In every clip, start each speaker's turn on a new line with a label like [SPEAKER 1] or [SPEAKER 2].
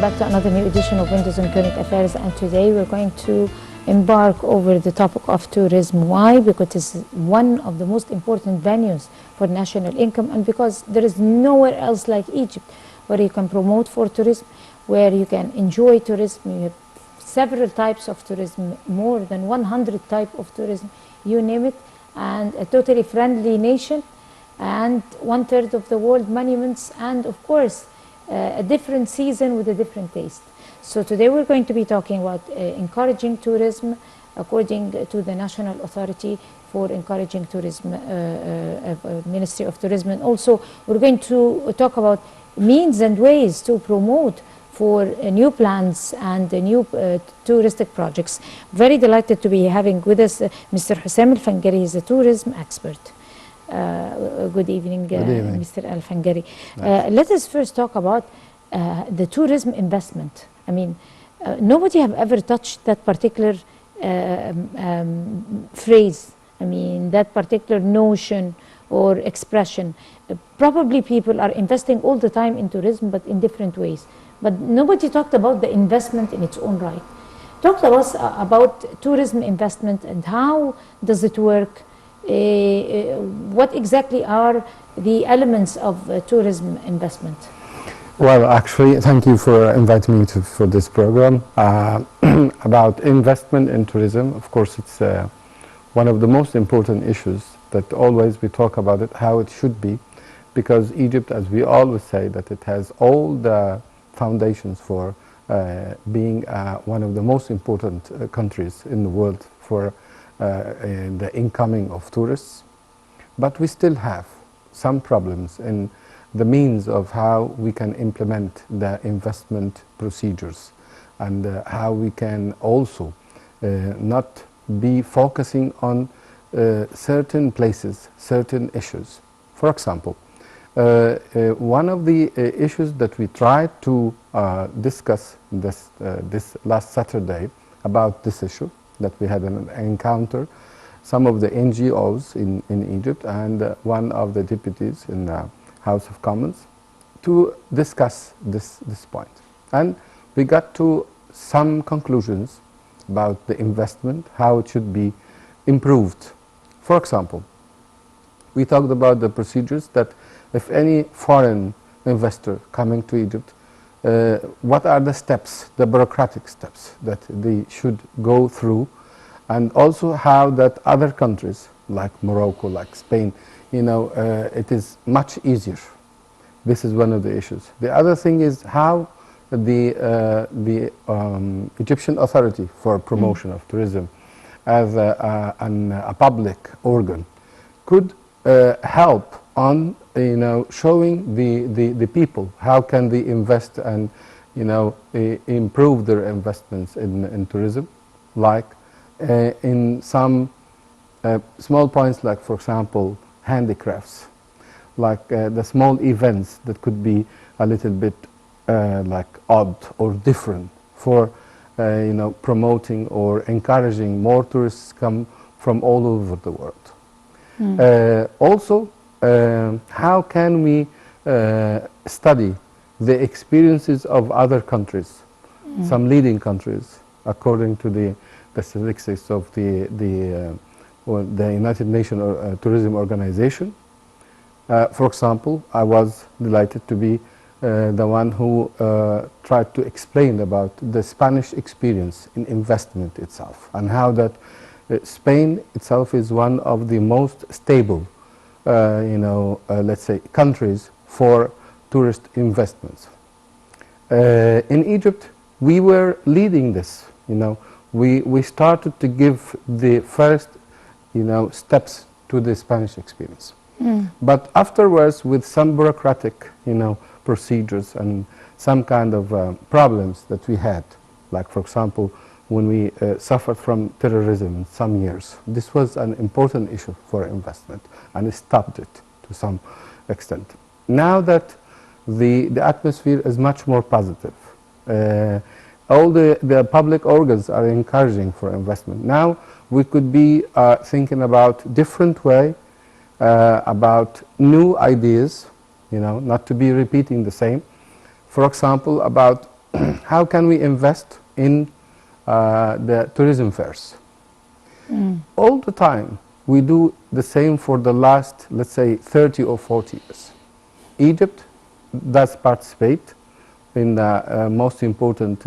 [SPEAKER 1] back to another new edition of Windows on Current Affairs, and today we're going to embark over the topic of tourism. Why? Because it's one of the most important venues for national income, and because there is nowhere else like Egypt where you can promote for tourism, where you can enjoy tourism. You have several types of tourism, more than 100 types of tourism, you name it, and a totally friendly nation, and 1/3 of the world monuments, and of course a different season with a different taste. So today we're going to be talking about encouraging tourism according to the National Authority for Encouraging Tourism, Ministry of Tourism, and also we're going to talk about means and ways to promote for new plans and new touristic projects. Very delighted to be having with us Mr. Hossam Elfangary. He's a tourism expert. Good evening, Mr. Elfangary. Let us first talk about the tourism investment. I mean, nobody have ever touched that particular phrase. I mean, that particular notion or expression. Probably people are investing all the time in tourism, but in different ways. But nobody talked about the investment in its own right. Talk to us about tourism investment and how does it work? What exactly are the elements of tourism investment?
[SPEAKER 2] Well, actually, thank you for inviting me for this program. About investment in tourism, of course, it's one of the most important issues that always we talk about it, how it should be, because Egypt, as we always say, that it has all the foundations for being one of the most important countries in the world for the incoming of tourists. But we still have some problems in the means of how we can implement the investment procedures, and how we can also not be focusing on certain places, certain issues. For example, one of the issues that we tried to discuss this last Saturday about this issue, that we had an encounter, some of the NGOs in Egypt and one of the deputies in the House of Commons, to discuss this point. And we got to some conclusions about the investment, how it should be improved. For example, we talked about the procedures that if any foreign investor coming to Egypt, what are the steps, the bureaucratic steps that they should go through, and also how that other countries like Morocco, like Spain, you know, it is much easier. This is one of the issues. The other thing is how the Egyptian Authority for Promotion of Tourism, as a public organ, could help on, you know, showing the people how can they invest and, you know, improve their investments in tourism, like in some small points, like for example handicrafts, like the small events that could be a little bit like odd or different for you know, promoting or encouraging more tourists come from all over the world. Also, how can we study the experiences of other countries, some leading countries, according to the statistics of the United Nations Tourism Organization. For example, I was delighted to be the one who tried to explain about the Spanish experience in investment itself, and how that Spain itself is one of the most stable, you know, let's say, countries for tourist investments. In Egypt, we were leading this. You know, we started to give the first, you know, steps to the Spanish experience. But afterwards, with some bureaucratic, you know, procedures and some kind of problems that we had, like for example, when we suffered from terrorism in some years, this was an important issue for investment, and it stopped it to some extent. Now that the atmosphere is much more positive, all the public organs are encouraging for investment. Now we could be thinking about different way, about new ideas, you know, not to be repeating the same. For example, about how can we invest in the tourism fairs? All the time, we do the same for the last, let's say, 30 or 40 years. Egypt does participate in the most important,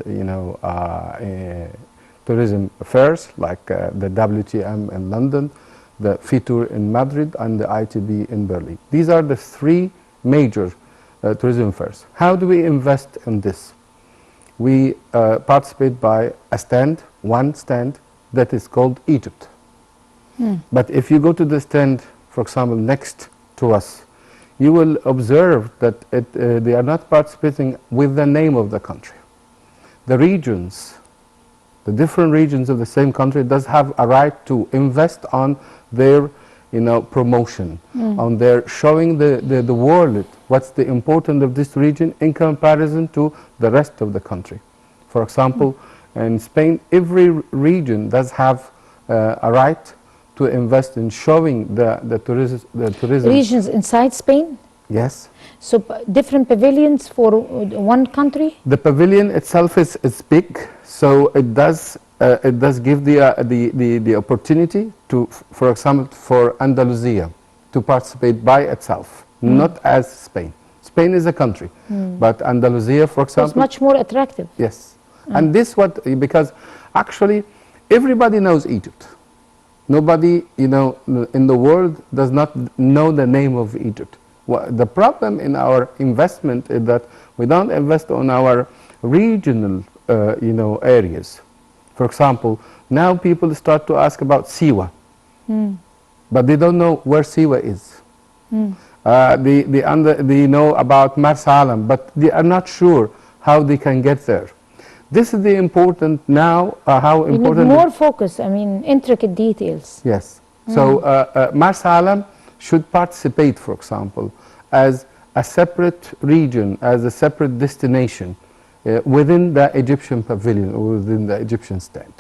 [SPEAKER 2] tourism fairs like the WTM in London, the FITUR in Madrid, and the ITB in Berlin. These are the three major tourism fairs. How do we invest in this? We participate by a stand, one stand that is called Egypt. But if you go to the stand, for example, next to us, you will observe that they are not participating with the name of the country. The regions, the different regions of the same country does have a right to invest on their promotion, on their showing the world what's the importance of this region in comparison to the rest of the country. For example, in Spain, every region does have a right to invest in showing the tourism.
[SPEAKER 1] Regions inside Spain?
[SPEAKER 2] Yes.
[SPEAKER 1] So different pavilions for one country?
[SPEAKER 2] The pavilion itself is big, so it does give the opportunity to, for example, for Andalusia to participate by itself, not as Spain. Spain is a country, but Andalusia, for example,
[SPEAKER 1] it's much more attractive.
[SPEAKER 2] Yes, and because actually everybody knows Egypt. Nobody, in the world does not know the name of Egypt. The problem in our investment is that we don't invest on our regional, areas. For example, now people start to ask about Siwa, but they don't know where Siwa is. They know about Mars Alam, but they are not sure how they can get there. This is the important now, how important...
[SPEAKER 1] You need more focus, intricate details.
[SPEAKER 2] Yes. So Mars Alam should participate, for example, as a separate region, as a separate destination within the Egyptian pavilion or within the Egyptian stand.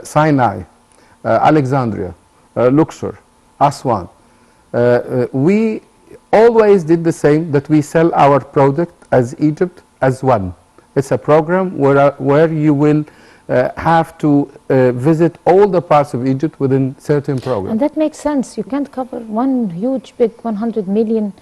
[SPEAKER 2] Sinai, Alexandria, Luxor, Aswan. We always did the same, that we sell our product as Egypt as one. It's a program where you will have to visit all the parts of Egypt within certain programs.
[SPEAKER 1] And that makes sense. You can't cover one huge, big 100 million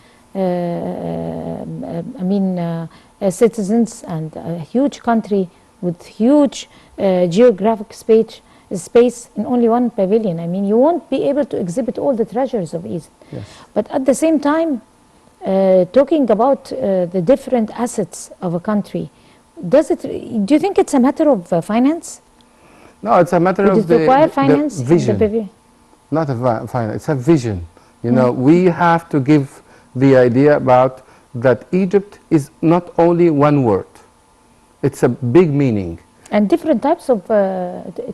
[SPEAKER 1] citizens and a huge country with huge geographic space in only one pavilion. You won't be able to exhibit all the treasures of Egypt.
[SPEAKER 2] Yes.
[SPEAKER 1] But at the same time, talking about the different assets of a country, do you think it's a matter of finance?
[SPEAKER 2] No, it's a matter of the vision. Not a finance, it's a vision. We have to give the idea about that Egypt is not only one word. It's a big meaning.
[SPEAKER 1] And different types of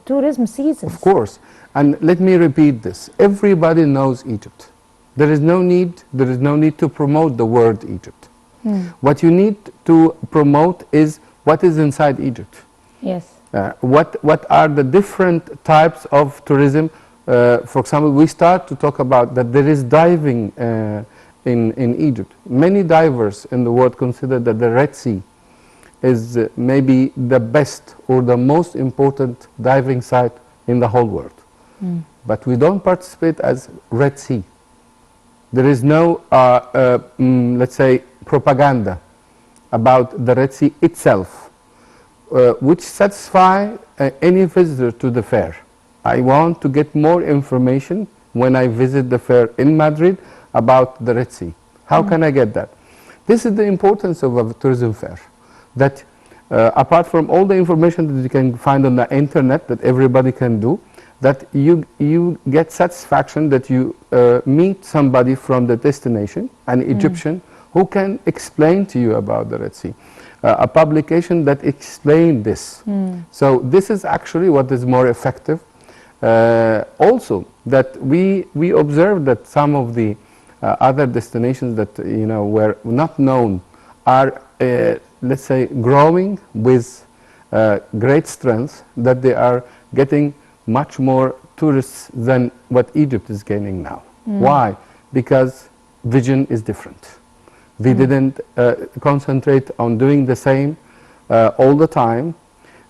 [SPEAKER 1] tourism seasons.
[SPEAKER 2] Of course. And let me repeat this. Everybody knows Egypt. There is no need to promote the word Egypt. What you need to promote is what is inside Egypt.
[SPEAKER 1] Yes.
[SPEAKER 2] What are the different types of tourism? For example, we start to talk about that there is diving in Egypt. Many divers in the world consider that the Red Sea is maybe the best or the most important diving site in the whole world. But we don't participate as Red Sea. There is no, let's say, propaganda about the Red Sea itself, which satisfy any visitor to the fair. I want to get more information when I visit the fair in Madrid about the Red Sea. How can I get that? This is the importance of a tourism fair, that apart from all the information that you can find on the internet that everybody can do, that you get satisfaction that you meet somebody from the destination, an Egyptian, who can explain to you about the Red Sea. A publication that explains this. So this is actually what is more effective. Also, that we observe that some of the other destinations that were not known are, let's say, growing with great strength, that they are getting much more tourists than what Egypt is gaining now. Why? Because vision is different. They didn't concentrate on doing the same all the time.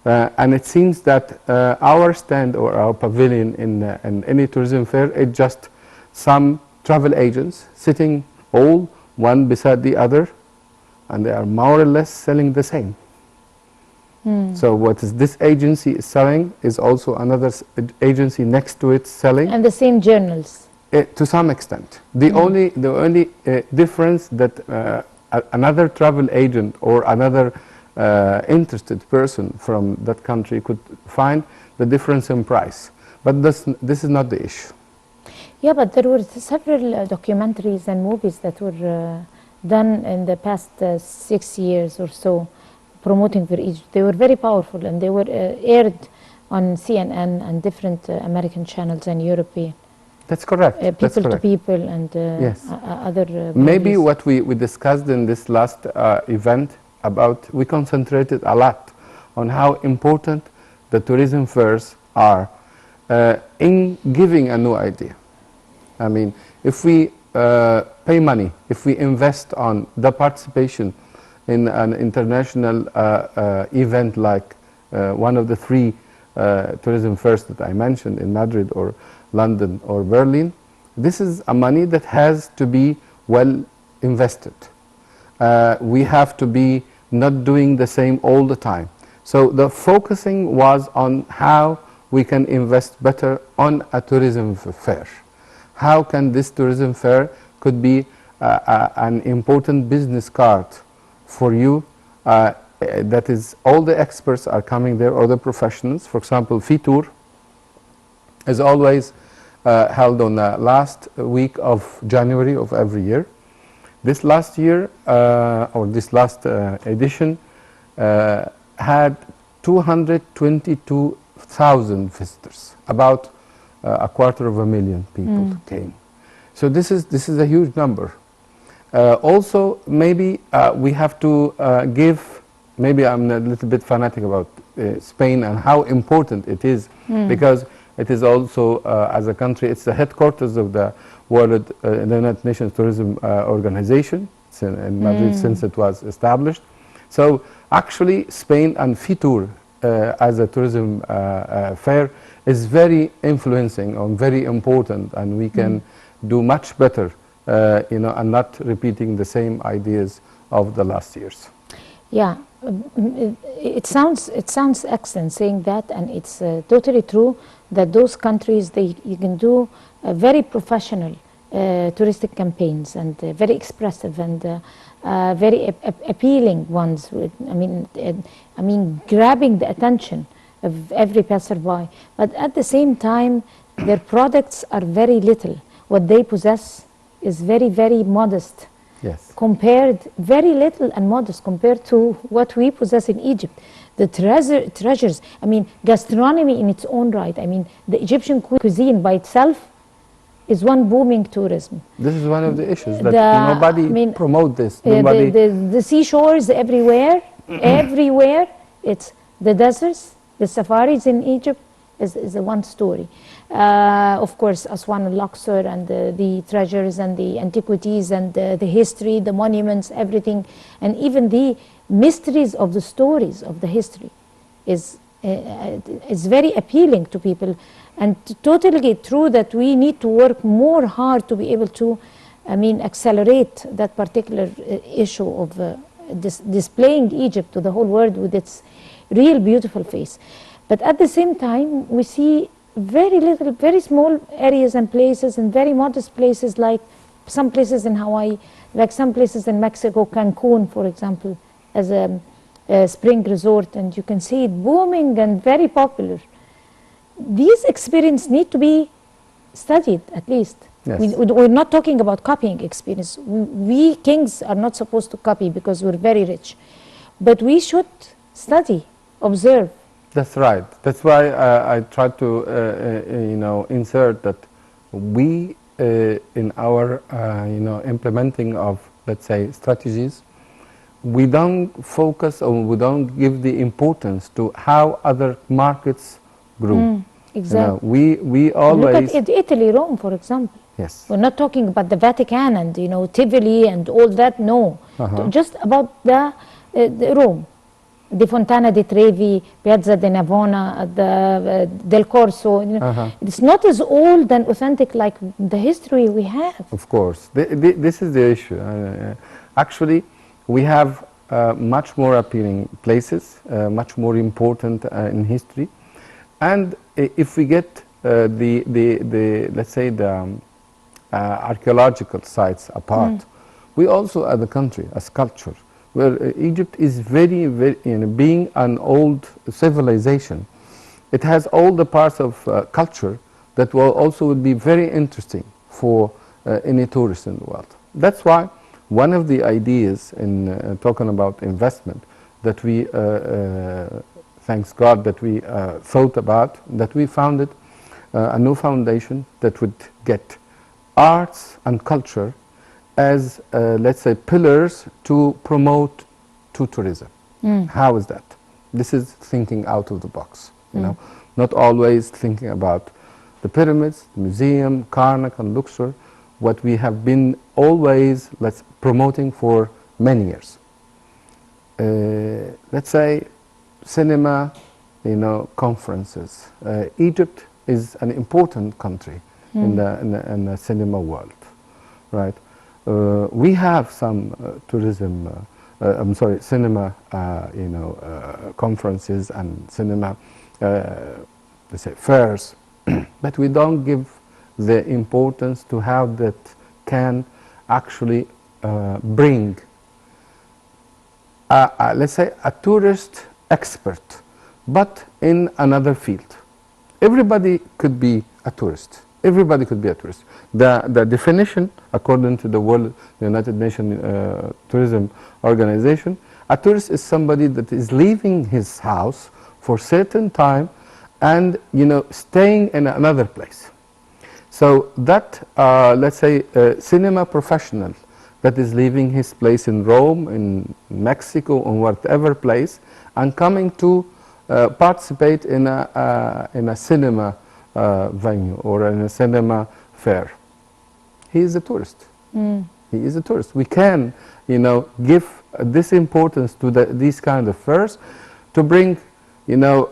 [SPEAKER 2] And it seems that our stand or our pavilion in any tourism fair is just some travel agents sitting all one beside the other, and they are more or less selling the same. So what is this agency is selling is also another agency next to it selling.
[SPEAKER 1] And the same journals.
[SPEAKER 2] To some extent. The only difference that another travel agent or another interested person from that country could find the difference in price. But this is not the issue.
[SPEAKER 1] Yeah, but there were several documentaries and movies that were done in the past 6 years or so promoting for Egypt. They were very powerful, and they were aired on CNN and different American channels and European.
[SPEAKER 2] That's correct.
[SPEAKER 1] People to people and
[SPEAKER 2] yes.
[SPEAKER 1] Other
[SPEAKER 2] maybe
[SPEAKER 1] bodies.
[SPEAKER 2] what we discussed in this last event about, we concentrated a lot on how important the tourism fairs are in giving a new idea. I mean, if we pay money, if we invest on the participation in an international event like one of the 3 tourism fairs that I mentioned in Madrid or London or Berlin, this is a money that has to be well invested. We have to be not doing the same all the time. So the focusing was on how we can invest better on a tourism fair. How can this tourism fair could be an important business card for you, that is all the experts are coming there, all the professionals. For example, FITOUR is always held on the last week of January of every year. This last year, or this last edition, had 222,000 visitors, about 250,000 people came. So this is a huge number. Also, maybe we have to give, maybe I'm a little bit fanatic about Spain and how important it is, because it is also, as a country, it's the headquarters of the World the United Nations Tourism Organization in Madrid since it was established. So actually, Spain and FITOUR as a tourism fair is very influencing and very important, and we can do much better, and not repeating the same ideas of the last years.
[SPEAKER 1] Yeah, it sounds excellent saying that, and it's totally true that those countries, you can do very professional touristic campaigns, and very expressive and very appealing ones. I mean, grabbing the attention of every passerby. But at the same time, their products are very little. What they possess is very, very modest.
[SPEAKER 2] Yes.
[SPEAKER 1] Compared, very little and modest compared to what we possess in Egypt. The treasures, I mean, gastronomy in its own right. I mean, the Egyptian cuisine by itself is one booming tourism.
[SPEAKER 2] This is one of the issues that nobody promote this. Nobody.
[SPEAKER 1] The seashores everywhere, everywhere. It's the deserts, the safaris in Egypt is a one story. Of course, Aswan and Luxor and the treasures and the antiquities and the history, the monuments, everything, and even the mysteries of the stories of the history is very appealing to people. And totally true that we need to work more hard to be able to, accelerate that particular issue of displaying Egypt to the whole world with its real beautiful face. But at the same time, we see very little, very small areas and places, and very modest places, like some places in Hawaii, like some places in Mexico, Cancun, for example, as a spring resort, and you can see it booming and very popular. These experiences need to be studied, at least.
[SPEAKER 2] Yes.
[SPEAKER 1] We're not talking about copying experience. We kings are not supposed to copy because we're very rich. But we should study, observe.
[SPEAKER 2] That's right. That's why I tried to, insert that we, in our, implementing of, let's say, strategies, we don't focus or we don't give the importance to how other markets grew.
[SPEAKER 1] Exactly.
[SPEAKER 2] We always
[SPEAKER 1] look at Italy, Rome, for example.
[SPEAKER 2] Yes.
[SPEAKER 1] We're not talking about the Vatican and Tivoli and all that. No, just about the Rome. the Fontana di Trevi, Piazza di Navona, the Del Corso. You know, it's not as old and authentic like the history we have.
[SPEAKER 2] Of course, this is the issue. Actually, we have much more appealing places, much more important in history, and if we get let's say the archaeological sites apart, we also as a country, as culture, where Egypt is very, very, being an old civilization, it has all the parts of culture that will also would be very interesting for any tourist in the world. That's why one of the ideas in talking about investment that we, thanks God, that we thought about, that we founded a new foundation that would get arts and culture as, let's say, pillars to promote to tourism. How is that? This is thinking out of the box, you know, not always thinking about the pyramids, the museum, Karnak and Luxor, what we have been always promoting for many years. Let's say cinema, you know, conferences. Egypt is an important country in the cinema world, right? We have some tourism, cinema, you know, conferences and cinema, let's say fairs, but we don't give the importance to how that can actually bring, let's say, a tourist expert, but in another field. Everybody could be a tourist. Everybody could be a tourist. The definition, according to the United Nations Tourism Organization, a tourist is somebody that is leaving his house for a certain time and, you know, staying in another place. So that, let's say, cinema professional that is leaving his place in Rome, in Mexico, or whatever place, and coming to participate in a cinema venue or in a cinema fair. He is a tourist. He is a tourist. We can, you know, give this importance to these kind of fairs to bring, you know,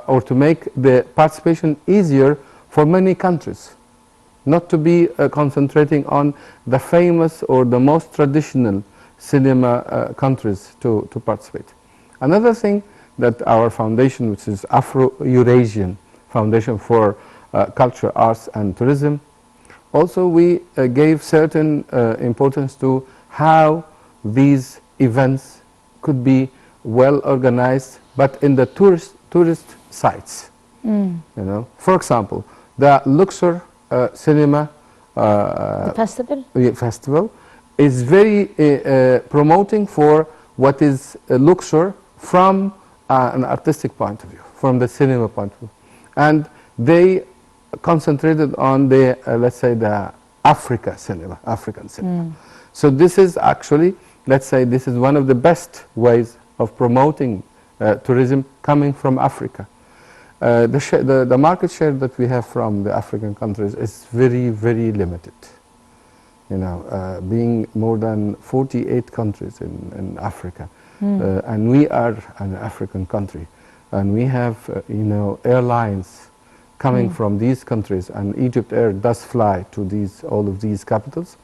[SPEAKER 2] or to make the participation easier for many countries, not to be concentrating on the famous or the most traditional cinema countries to participate. Another thing that our foundation, which is Afro-Eurasian Foundation for Culture, Arts and Tourism, also we gave certain importance to how these events could be well organized, but in the tourist sites. You know, for example, the Luxor cinema
[SPEAKER 1] the
[SPEAKER 2] festival is very promoting for what is Luxor from an artistic point of view, from the cinema point of view, and they concentrated on the let's say the African cinema. So this is actually, let's say, this is one of the best ways of promoting tourism coming from Africa. The market share that we have from the African countries is very, very limited. You know, being more than 48 countries in Africa, and we are an African country, and we have, you know, airlines coming from these countries, and Egypt Air does fly to all of these capitals.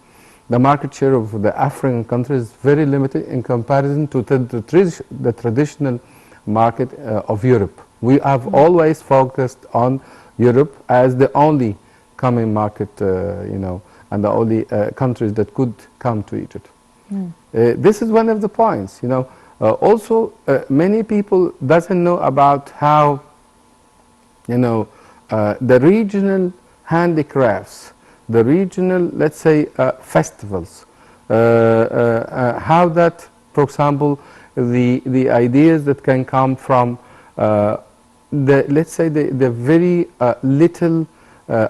[SPEAKER 2] The market share of the African countries is very limited in comparison to the traditional market of Europe. We have always focused on Europe as the only coming market, you know, and the only countries that could come to Egypt. This is one of the points, you know. Also, many people doesn't know about how, you know, the regional handicrafts, the regional, let's say, festivals, how that, for example, the ideas that can come from let's say the very little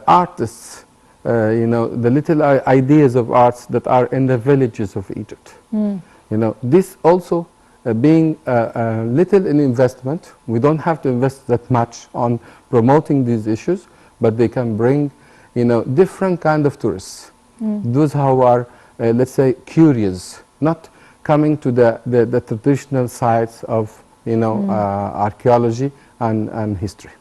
[SPEAKER 2] artists, you know, the little ideas of arts that are in the villages of Egypt. You know, this also being little in investment, we don't have to invest that much on promoting these issues, but they can bring, you know, different kind of tourists. Those who are, let's say, curious, not coming to the traditional sites of you know, archaeology and history.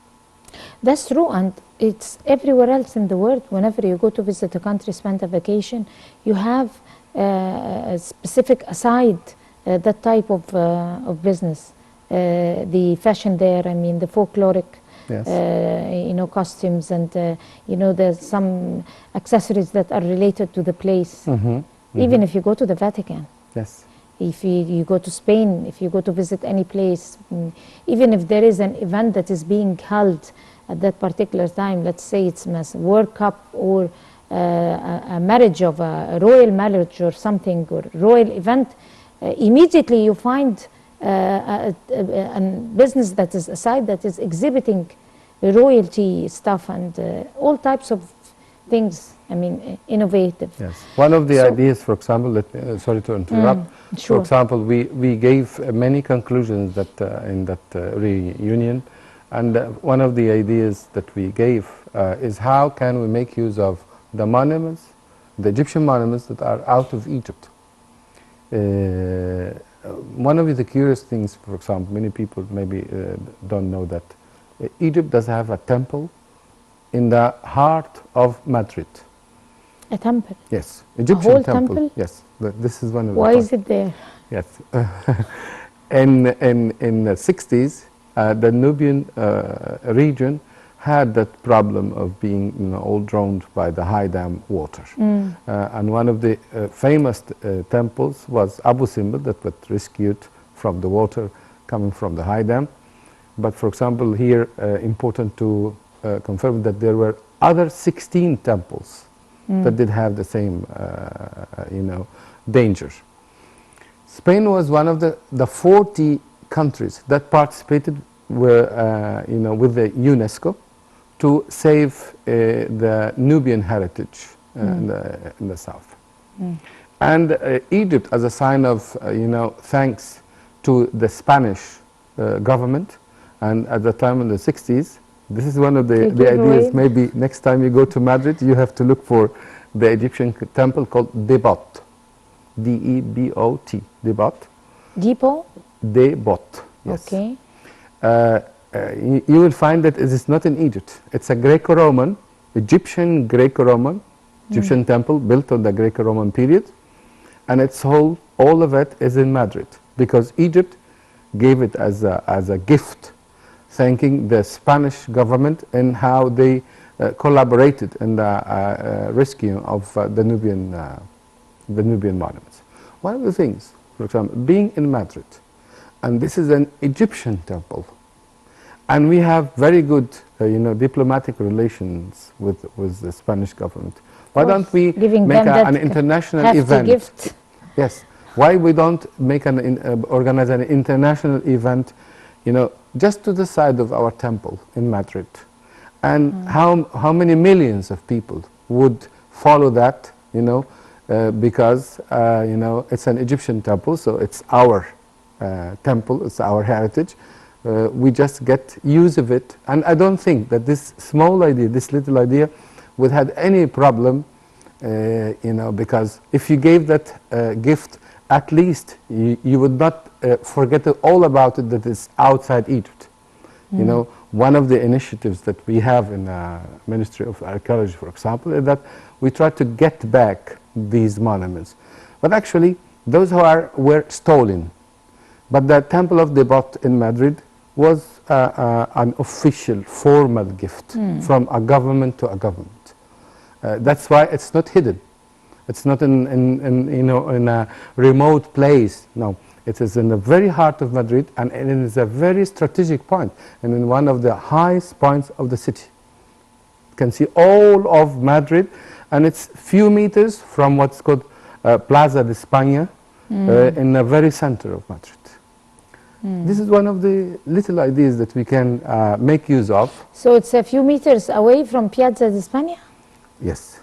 [SPEAKER 1] That's true, and it's everywhere else in the world. Whenever you go to visit a country, spend a vacation, you have a specific aside that type of business. The fashion there, I mean, the folkloric,
[SPEAKER 2] Yes.
[SPEAKER 1] you know, costumes, and you know, there's some accessories that are related to the place. Even if you go to the Vatican.
[SPEAKER 2] Yes.
[SPEAKER 1] If you go to Spain, if you go to visit any place, even if there is an event that is being held at that particular time, let's say it's a World Cup or a marriage of a royal marriage or something, or royal event, immediately you find a business that is aside that is exhibiting royalty stuff and all types of things. I mean, innovative.
[SPEAKER 2] Yes. One of the ideas, for example, sorry to interrupt.
[SPEAKER 1] Sure.
[SPEAKER 2] For example, we gave many conclusions that in that reunion, and one of the ideas that we gave is how can we make use of the monuments, the Egyptian monuments that are out of Egypt. One of the curious things, for example, many people maybe don't know that Egypt does have a temple in the heart of Madrid.
[SPEAKER 1] A temple?
[SPEAKER 2] Yes, Egyptian
[SPEAKER 1] whole temple?
[SPEAKER 2] Yes, this is one of the.
[SPEAKER 1] Why is it there?
[SPEAKER 2] Yes, in the 60s, the Nubian region had that problem of being, you know, all drowned by the high dam water. And one of the famous temples was Abu Simbel, that was rescued from the water coming from the high dam. But for example, here, important to confirm that there were other 16 temples that did have the same, you know, danger. Spain was one of the 40 countries that participated were, you know, with the UNESCO to save the Nubian heritage in the south. And Egypt, as a sign of, you know, thanks to the Spanish government, and at the time in the 60s, this is one of the ideas. Maybe next time you go to Madrid, you have to look for the Egyptian temple called Debot, D-E-B-O-T, Debot.
[SPEAKER 1] Depot?
[SPEAKER 2] Debot, yes.
[SPEAKER 1] Okay.
[SPEAKER 2] You will find that it is not in Egypt. It's a Greco-Roman, Egyptian Greco-Roman, Egyptian temple built on the Greco-Roman period, and it's all of it is in Madrid because Egypt gave it as a gift, thanking the Spanish government and how they collaborated in the rescue of the Nubian monuments. One of the things, for example, being in Madrid, and this is an Egyptian temple, and we have very good, you know, diplomatic relations with the Spanish government. Why don't we make an international event?
[SPEAKER 1] Gift.
[SPEAKER 2] Yes. Why we don't make organize an international event, you know, just to the side of our temple in Madrid, and how many millions of people would follow that, you know, because you know, it's an Egyptian temple, so it's our temple, it's our heritage. We just get use of it, and I don't think that this small idea, this little idea, would have any problem, you know, because if you gave that gift, at least you would not forget all about it that is outside Egypt. You know, one of the initiatives that we have in the Ministry of Archaeology, for example, is that we try to get back these monuments. But actually, those were stolen. But the Temple of Debot in Madrid was an official, formal gift from a government to a government. That's why it's not hidden. It's not in you know, in a remote place. No, it is in the very heart of Madrid, and it is a very strategic point, and in one of the highest points of the city. You can see all of Madrid, and it's few meters from what's called Plaza de España, in the very center of Madrid. This is one of the little ideas that we can make use of.
[SPEAKER 1] So it's a few meters away from Piazza di Spagna?
[SPEAKER 2] Yes.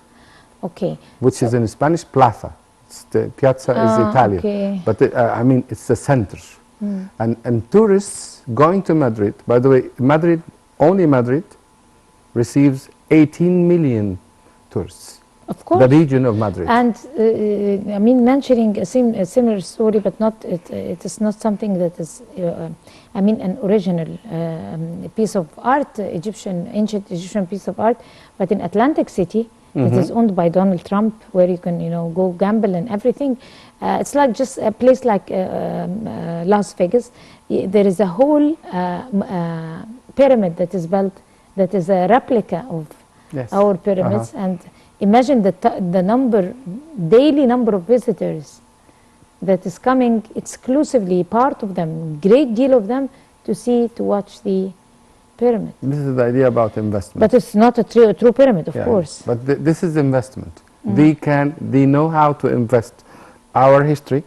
[SPEAKER 1] Okay.
[SPEAKER 2] Which is in Spanish, plaza. It's the piazza is Italian.
[SPEAKER 1] Okay.
[SPEAKER 2] But I mean, it's the center. And tourists going to Madrid, by the way, Madrid, only Madrid, receives 18 million tourists
[SPEAKER 1] Of course.
[SPEAKER 2] the region of Madrid.
[SPEAKER 1] And I mean, mentioning a similar story, but not it is not something that is, I mean, an original piece of art, ancient Egyptian piece of art, but in Atlantic City, it is owned by Donald Trump, where you can, go gamble and everything. It's like just a place like Las Vegas. There is a whole pyramid that is built, that is a replica of
[SPEAKER 2] Yes.
[SPEAKER 1] our pyramids, and imagine the daily number of visitors that is coming exclusively, part of them, great deal of them, to watch the pyramid.
[SPEAKER 2] This is the idea about investment.
[SPEAKER 1] But it's not a true pyramid, of
[SPEAKER 2] Yeah,
[SPEAKER 1] course.
[SPEAKER 2] But this is investment. They know how to invest our history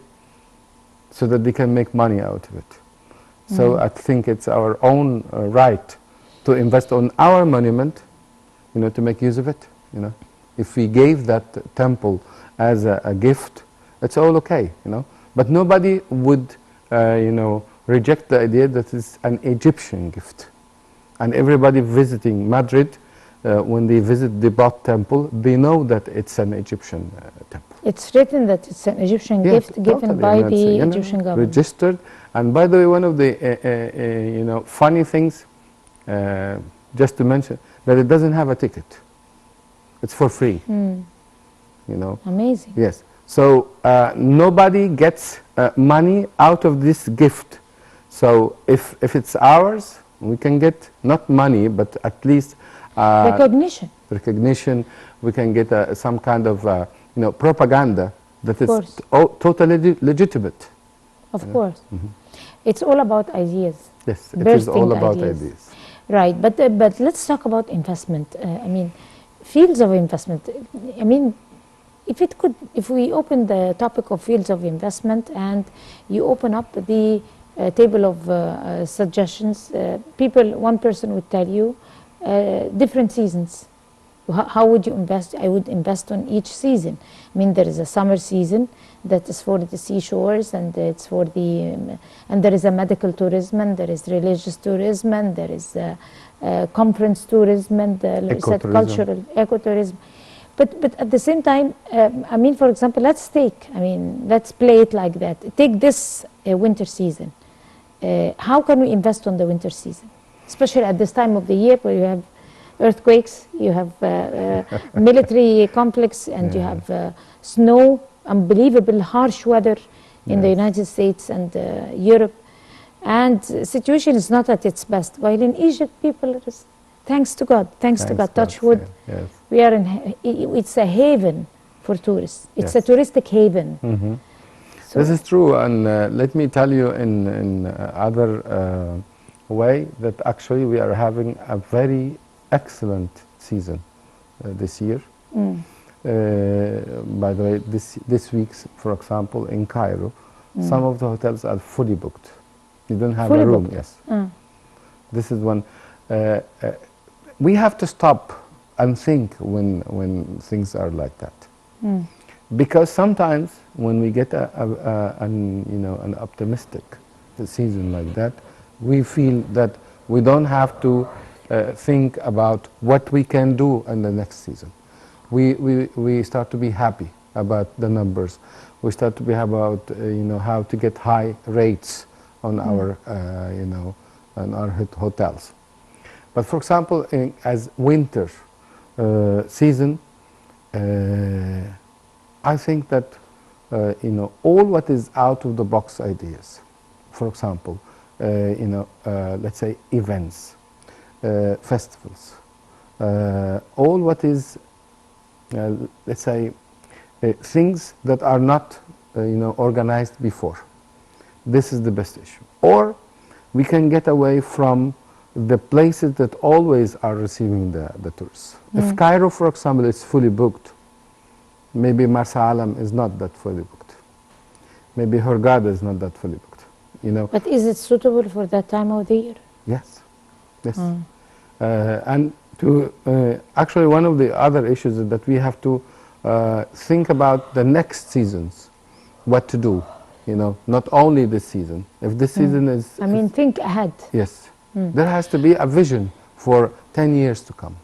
[SPEAKER 2] so that they can make money out of it. So I think it's our own right to invest on our monument, to make use of it. If we gave that temple as a gift, it's all okay. But nobody would, reject the idea that it's an Egyptian gift. And everybody visiting Madrid, when they visit the Bat temple, they know that it's an Egyptian temple.
[SPEAKER 1] It's written that it's an Egyptian
[SPEAKER 2] Yes,
[SPEAKER 1] gift given
[SPEAKER 2] totally.
[SPEAKER 1] by
[SPEAKER 2] And
[SPEAKER 1] the
[SPEAKER 2] it's,
[SPEAKER 1] Egyptian government.
[SPEAKER 2] registered. And by the way, one of the funny things, just to mention, that it doesn't have a ticket. It's for free.
[SPEAKER 1] Amazing.
[SPEAKER 2] Yes. So nobody gets money out of this gift. So if it's ours, we can get not money, but at least
[SPEAKER 1] Recognition.
[SPEAKER 2] recognition. We can get some kind of propaganda that is
[SPEAKER 1] course.
[SPEAKER 2] Totally legitimate.
[SPEAKER 1] Of course. It's all about ideas.
[SPEAKER 2] Yes, it is all
[SPEAKER 1] Bursting
[SPEAKER 2] about
[SPEAKER 1] ideas.
[SPEAKER 2] ideas.
[SPEAKER 1] Right, but let's talk about investment. I mean, fields of investment. I mean, if we open the topic of fields of investment and you open up the table of suggestions, one person would tell you different seasons. How would you invest? I would invest on each season. I mean, there is a summer season that is for the seashores, and it's for and there is a medical tourism, and there is religious tourism, and there is conference tourism, and cultural ecotourism. But at the same time, I mean, for example, let's play it like that. Take this winter season. How can we invest on the winter season? Especially at this time of the year where you have earthquakes, you have military complex, and you have snow, unbelievable harsh weather in the United States and Europe. And the situation is not at its best. While in Egypt, people are thanks to God, touch wood.
[SPEAKER 2] Yes.
[SPEAKER 1] We are it's a haven for tourists. It's a touristic haven. So
[SPEAKER 2] this is true, and let me tell you in other way that actually we are having a very excellent season this year. By the way, this week, for example, in Cairo, some of the hotels are fully booked. You don't have
[SPEAKER 1] Fully
[SPEAKER 2] a room.
[SPEAKER 1] booked.
[SPEAKER 2] Yes. This is one. We have to stop and think when things are like that, because sometimes when we get an optimistic season like that, we feel that we don't have to think about what we can do in the next season. We start to be happy about the numbers. We start to be about how to get high rates on our on our hotels. But for example, as winter season, I think that all what is out of the box ideas. For example, let's say events, festivals, all what is let's say things that are not organized before. This is the best issue. Or we can get away from the places that always are receiving the tourists. If Cairo, for example, is fully booked, maybe Marsa Alam is not that fully booked. Maybe Hurghada is not that fully booked.
[SPEAKER 1] But is it suitable for that time of the year?
[SPEAKER 2] Yes, yes. And to actually, one of the other issues is that we have to think about the next seasons, what to do. Not only this season. If this season is,
[SPEAKER 1] I mean, think ahead.
[SPEAKER 2] yes, there has to be a vision for 10 years to come.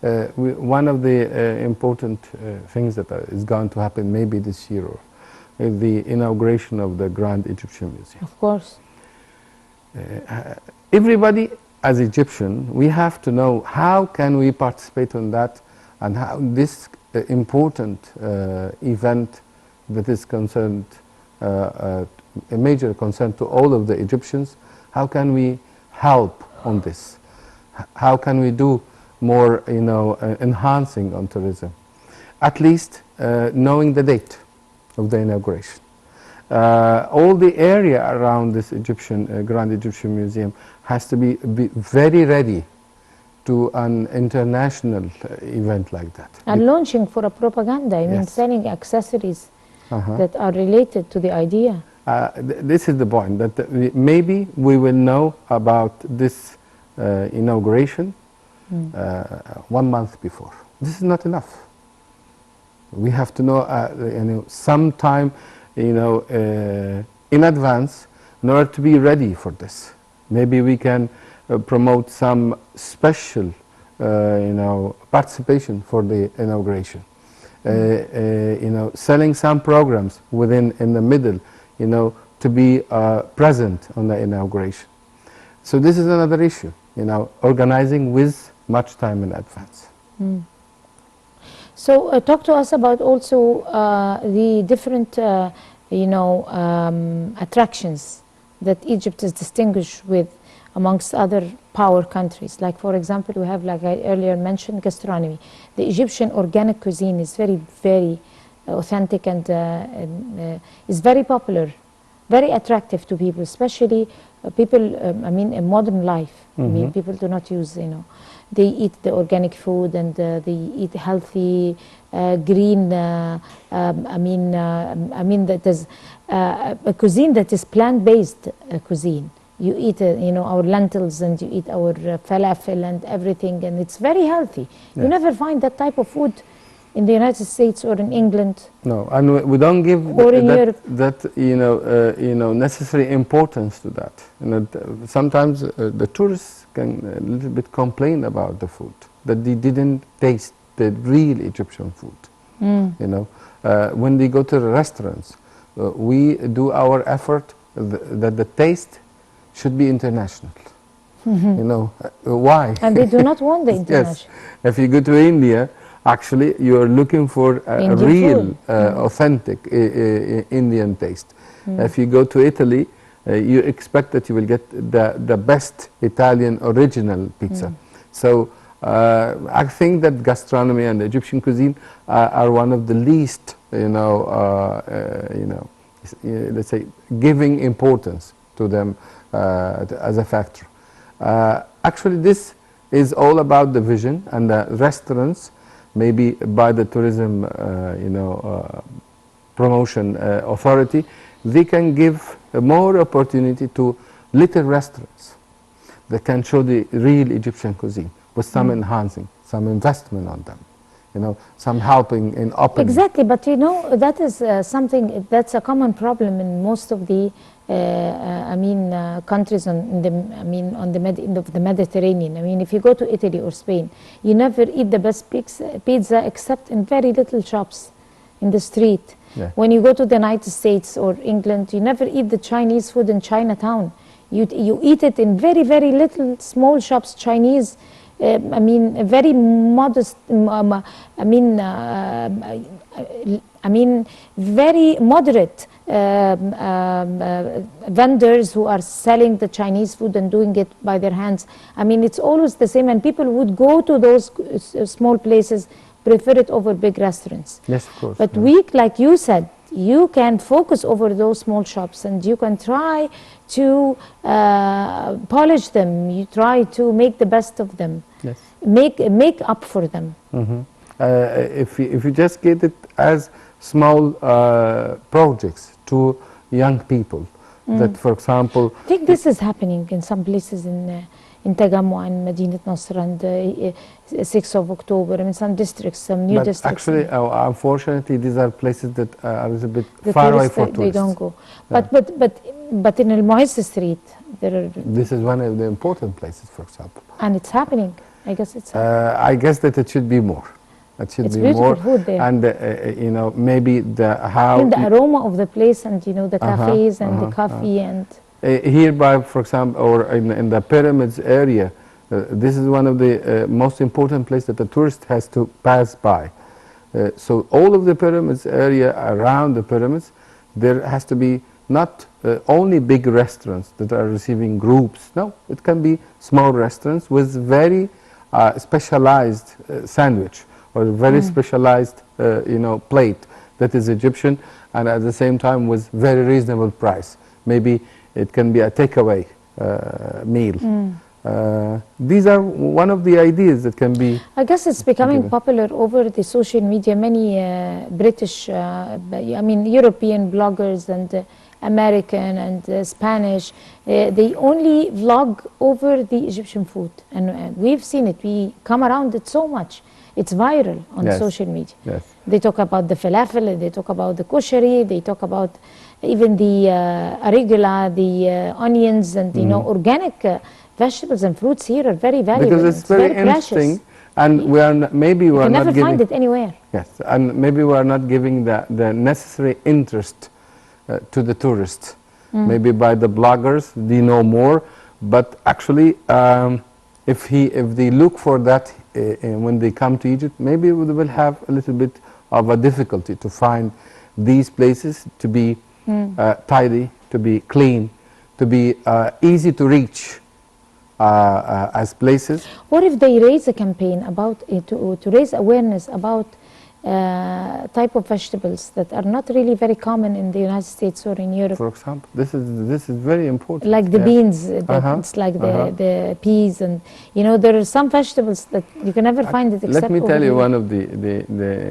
[SPEAKER 2] One of the important things that is going to happen maybe this year is the inauguration of the Grand Egyptian Museum.
[SPEAKER 1] Of course.
[SPEAKER 2] Everybody as Egyptian, we have to know how can we participate in that, and how this important event that is concerned, a major concern to all of the Egyptians, how can we help on this? How can we do more, enhancing on tourism? At least knowing the date of the inauguration. All the area around this Grand Egyptian Museum has to be very ready to an international event like that.
[SPEAKER 1] And launching for a propaganda, I mean,
[SPEAKER 2] Yes.
[SPEAKER 1] selling accessories that are related to the idea.
[SPEAKER 2] This is the point, that maybe we will know about this inauguration 1 month before. This is not enough. We have to know, sometime, in advance, in order to be ready for this. Maybe we can promote some special, participation for the inauguration. Selling some programs in the middle, to be present on the inauguration. So this is another issue, organizing with much time in advance.
[SPEAKER 1] So talk to us about also the different, attractions that Egypt is distinguished with amongst other power countries. Like, for example, we have, like I earlier mentioned, gastronomy. The Egyptian organic cuisine is very, very authentic and is very popular, very attractive to people, especially people, in modern life. I mean, people do not use, they eat the organic food and they eat healthy, green, that is a cuisine that is plant-based cuisine. You eat, our lentils and you eat our falafel and everything, and it's very healthy.
[SPEAKER 2] Yes.
[SPEAKER 1] You never find that type of food in the United States or in England.
[SPEAKER 2] No, and we don't give that necessary importance to that. Sometimes the tourists can a little bit complain about the food, that they didn't taste the real Egyptian food. When they go to the restaurants, we do our effort that the taste should be international. Why?
[SPEAKER 1] And they do not want the international.
[SPEAKER 2] Yes. If you go to India, actually, you are looking for a real, authentic Indian taste. If you go to Italy, you expect that you will get the best Italian original pizza. So I think that gastronomy and Egyptian cuisine are one of the least, let's say, giving importance to them as a factor. Actually, this is all about the vision, and the restaurants, maybe by the tourism, promotion authority, they can give more opportunity to little restaurants that can show the real Egyptian cuisine with some enhancing, some investment on them, some helping in opening.
[SPEAKER 1] Exactly, but that is something that's a common problem in most of the countries on the end of the Mediterranean. I mean, if you go to Italy or Spain, you never eat the best pizza except in very little shops in the street.
[SPEAKER 2] Yeah.
[SPEAKER 1] When you go to the United States or England, you never eat the Chinese food in Chinatown. You eat it in very, very little small shops, Chinese. Very modest. Very moderate vendors who are selling the Chinese food and doing it by their hands. It's always the same, and people would go to those small places, prefer it over big restaurants.
[SPEAKER 2] Yes, of course.
[SPEAKER 1] But like you said, you can focus over those small shops, and you can try to polish them. You try to make the best of them.
[SPEAKER 2] Yes.
[SPEAKER 1] Make up for them.
[SPEAKER 2] If you just get it as small projects to young people, that, for example,
[SPEAKER 1] I think this is happening in some places in Tagamou and Medinat Nasr and 6th of October. Some districts, some new districts.
[SPEAKER 2] Actually, unfortunately, these are places that are a little bit far away for tourists.
[SPEAKER 1] They don't go. But in Al Muizz Street, there are.
[SPEAKER 2] This is one of the important places, for example.
[SPEAKER 1] And it's happening. I guess it's
[SPEAKER 2] I guess that it should be more. It should
[SPEAKER 1] it's
[SPEAKER 2] be
[SPEAKER 1] beautiful
[SPEAKER 2] more.
[SPEAKER 1] food there.
[SPEAKER 2] And you know, maybe how
[SPEAKER 1] And the aroma of the place, and you know, the cafes and the
[SPEAKER 2] uh-huh.
[SPEAKER 1] coffee and
[SPEAKER 2] hereby, for example, or in the pyramids area, this is one of the most important places that the tourist has to pass by. So all of the pyramids area around the pyramids, there has to be not only big restaurants that are receiving groups. No, it can be small restaurants with very specialized sandwich or very specialized you know, plate that is Egyptian, and at the same time with very reasonable price. Maybe it can be a takeaway meal. These are one of the ideas that can be.
[SPEAKER 1] I guess it's becoming popular over the social media. Many British, I mean European bloggers and American and Spanish, they only vlog over the Egyptian food, and we've seen it. We come around it so much. It's viral on
[SPEAKER 2] Yes.
[SPEAKER 1] social media.
[SPEAKER 2] Yes.
[SPEAKER 1] They talk about the falafel, they talk about the kushari, they talk about even the arugula, the onions, and you know, organic vegetables and fruits here are very valuable.
[SPEAKER 2] Because it's very
[SPEAKER 1] precious.
[SPEAKER 2] interesting, and we are maybe we
[SPEAKER 1] You
[SPEAKER 2] are
[SPEAKER 1] can
[SPEAKER 2] not
[SPEAKER 1] never
[SPEAKER 2] giving.
[SPEAKER 1] find it anywhere.
[SPEAKER 2] Yes, and maybe we are not giving the necessary interest to the tourists. Maybe by the bloggers, they know more, but actually, if they look for that when they come to Egypt, maybe they will have a little bit of a difficulty to find these places to be tidy, to be clean, to be easy to reach as places.
[SPEAKER 1] What if they raise a campaign about to raise awareness about type of vegetables that are not really very common in the United States or in Europe?
[SPEAKER 2] For example, this is very important.
[SPEAKER 1] Like the
[SPEAKER 2] Yeah.
[SPEAKER 1] beans, it's like the peas, and you know, there are some vegetables that you can never find it except
[SPEAKER 2] Let me
[SPEAKER 1] over
[SPEAKER 2] tell you
[SPEAKER 1] here.
[SPEAKER 2] one of the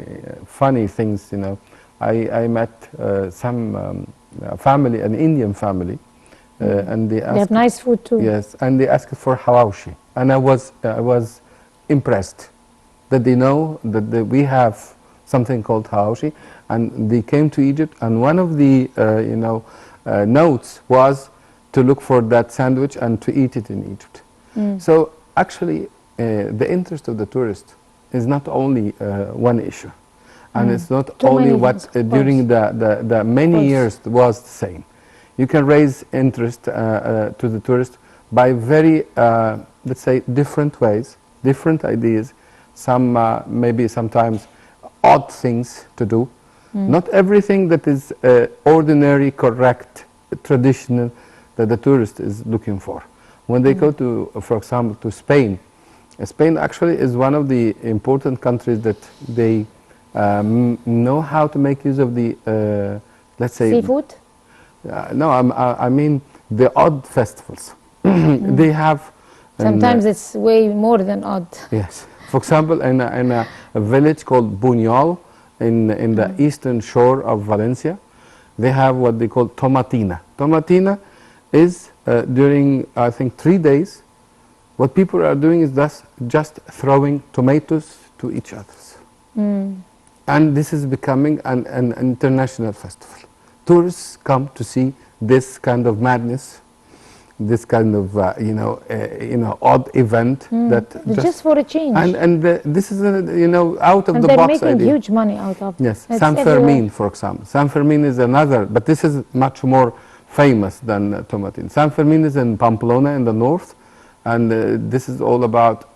[SPEAKER 2] funny things. You know, I met some family, an Indian family, and they
[SPEAKER 1] They have
[SPEAKER 2] asked.
[SPEAKER 1] nice food too.
[SPEAKER 2] Yes, and they asked for hawashi, and I was impressed that they know that we have something called hawashi, and they came to Egypt, and one of the you know, notes was to look for that sandwich and to eat it in Egypt. So actually, the interest of the tourist is not only one issue, and it's not
[SPEAKER 1] Too
[SPEAKER 2] only
[SPEAKER 1] many
[SPEAKER 2] what
[SPEAKER 1] things, of
[SPEAKER 2] during the many
[SPEAKER 1] course.
[SPEAKER 2] years was the same. You can raise interest to the tourist by very, let's say, different ways, different ideas, some maybe sometimes odd things to do. Not everything that is ordinary, correct, traditional that the tourist is looking for. When they go to, for example, to Spain, Spain actually is one of the important countries that they know how to make use of the, let's say,
[SPEAKER 1] Seafood?
[SPEAKER 2] no, I mean the odd festivals. They have.
[SPEAKER 1] Sometimes it's way more than odd.
[SPEAKER 2] Yes. For example, in a village called Buñol, in the eastern shore of Valencia, they have what they call tomatina. Tomatina is during, I think, 3 days, what people are doing is just throwing tomatoes to each other. And this is becoming an international festival. Tourists come to see this kind of madness, this kind of you know, odd event that
[SPEAKER 1] Just for a change.
[SPEAKER 2] and this is a, you know, out of
[SPEAKER 1] And
[SPEAKER 2] the
[SPEAKER 1] they're
[SPEAKER 2] box
[SPEAKER 1] making
[SPEAKER 2] idea.
[SPEAKER 1] huge money out of it.
[SPEAKER 2] Yes,
[SPEAKER 1] It's
[SPEAKER 2] San
[SPEAKER 1] everywhere.
[SPEAKER 2] Fermin, for example. San Fermin is another, but this is much more famous than tomatin. San Fermin is in Pamplona in the north, and this is all about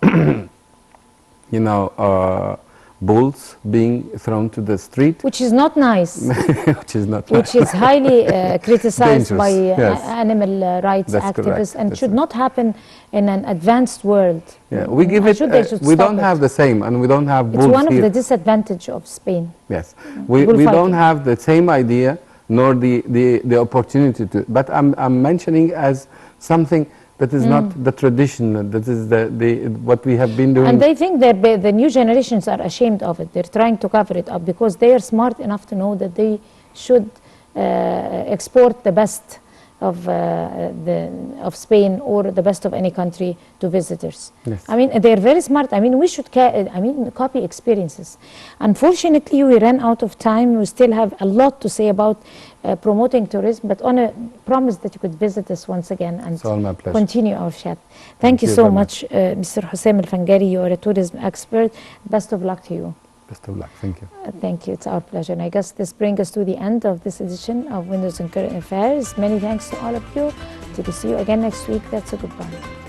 [SPEAKER 2] you know, bulls being thrown to the street,
[SPEAKER 1] Which is not nice.
[SPEAKER 2] which is not
[SPEAKER 1] Which is highly criticized
[SPEAKER 2] Dangerous,
[SPEAKER 1] by
[SPEAKER 2] yes.
[SPEAKER 1] animal rights
[SPEAKER 2] That's
[SPEAKER 1] activists,
[SPEAKER 2] correct,
[SPEAKER 1] and
[SPEAKER 2] that's
[SPEAKER 1] should
[SPEAKER 2] right.
[SPEAKER 1] not happen in an advanced world.
[SPEAKER 2] Yeah, we give
[SPEAKER 1] They
[SPEAKER 2] it.
[SPEAKER 1] should
[SPEAKER 2] We
[SPEAKER 1] stop
[SPEAKER 2] don't
[SPEAKER 1] it.
[SPEAKER 2] have the same, and we don't have bulls
[SPEAKER 1] It's one of
[SPEAKER 2] here.
[SPEAKER 1] the disadvantage of Spain.
[SPEAKER 2] Yes, we
[SPEAKER 1] Bullfighting.
[SPEAKER 2] don't have the same idea nor the opportunity to. But I'm mentioning as something that is not the tradition. That is the what we have been doing.
[SPEAKER 1] And they think that the new generations are ashamed of it. They're trying to cover it up because they are smart enough to know that they should export the best of Spain or the best of any country to visitors.
[SPEAKER 2] Yes.
[SPEAKER 1] I mean, they're very smart. I mean, we should copy experiences. Unfortunately, we ran out of time. We still have a lot to say about promoting tourism, but on a promise that you could visit us once again and
[SPEAKER 2] It's all my pleasure.
[SPEAKER 1] continue our chat. Thank you so
[SPEAKER 2] very
[SPEAKER 1] much, Mr. Hossam Elfangary. You are a tourism expert. Best of luck to you.
[SPEAKER 2] Best of luck. Thank you.
[SPEAKER 1] Thank you. It's our pleasure. And I guess this brings us to the end of this edition of Windows and Current Affairs. Many thanks to all of you. Till we see you again next week. That's a goodbye.